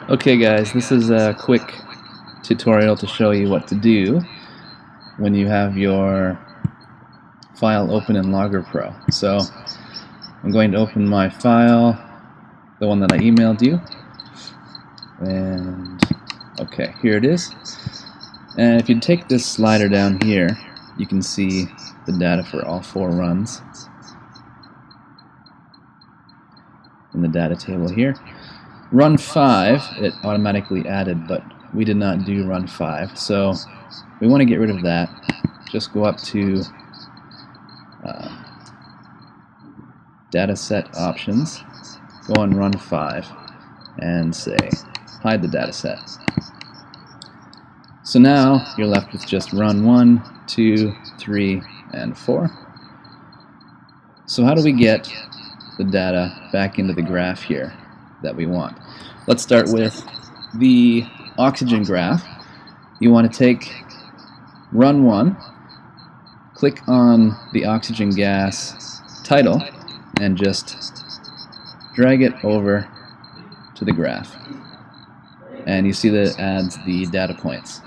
Okay guys, this is a quick tutorial to show you what to do when you have your file open in Logger Pro. So I'm going to open my file, the one that I emailed you, and okay, here it is. And if you take this slider down here, you can see the data for all 4 runs in the data table here. Run 5, it automatically added, but we did not do run 5, so we want to get rid of that. Just go up to dataset options, go on run 5, and say hide the dataset. So now you're left with just run 1, 2, 3, and 4. So how do we get the data back into the graph here that we want? Let's start with the oxygen graph. You want to take run 1, click on the oxygen gas title, and just drag it over to the graph. And you see that it adds the data points.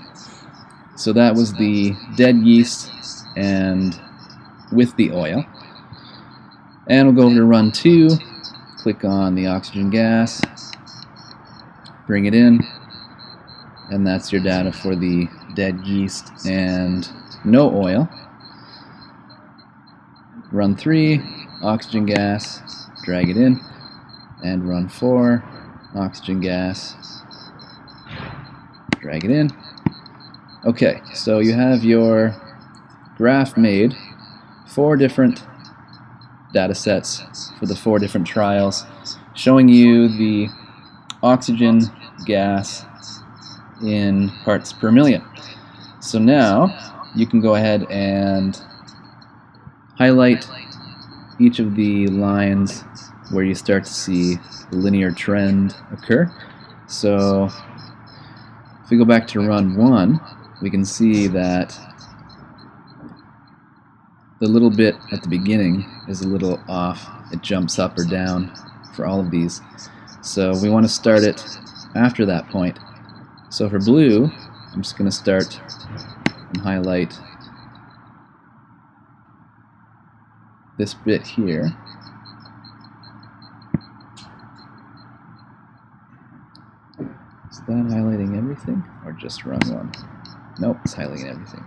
So that was the dead yeast and with the oil. And we'll go over to run 2, click on the oxygen gas, bring it in, and that's your data for the dead yeast and no oil. Run 3, oxygen gas, drag it in, and run 4, oxygen gas, drag it in. Okay, so you have your graph made, 4 different data sets for the 4 different trials, showing you the oxygen gas in parts per million. So now you can go ahead and highlight each of the lines where you start to see the linear trend occur. So if we go back to run 1, we can see that the little bit at the beginning is a little off. It jumps up or down for all of these. So we want to start it after that point. So for blue, I'm just going to start and highlight this bit here. Is that highlighting everything or just run 1? Nope, it's highlighting everything.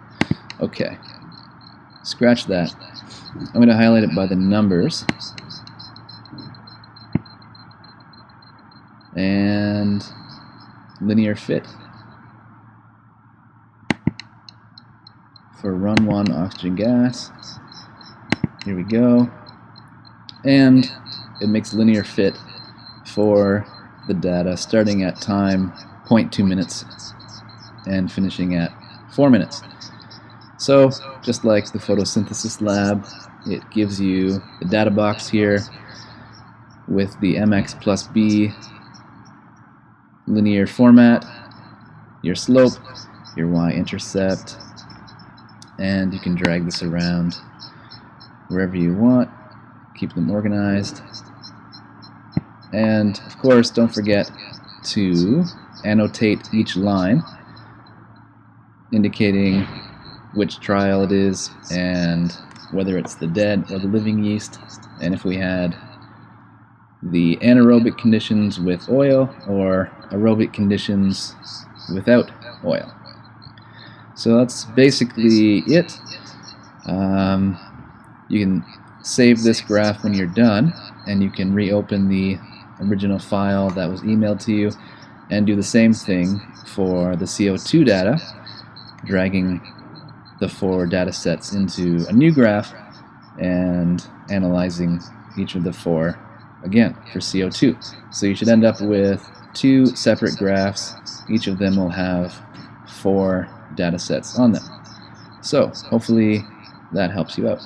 Okay, scratch that. I'm going to highlight it by the numbers. And linear fit. For run 1 oxygen gas. Here we go. And it makes linear fit for the data starting at time 0.2 minutes and finishing at 4 minutes. So just like the photosynthesis lab, it gives you the data box here with the mx plus b linear format, your slope, your y-intercept, and you can drag this around wherever you want, keep them organized. And of course, don't forget to annotate each line, indicating which trial it is and whether it's the dead or the living yeast, and if we had the anaerobic conditions with oil or aerobic conditions without oil. So that's basically it. You can save this graph when you're done, and you can reopen the original file that was emailed to you and do the same thing for the CO2 data, dragging the 4 data sets into a new graph and analyzing each of the 4 again for CO2. So you should end up with 2 separate graphs. Each of them will have 4 data sets on them. So hopefully that helps you out.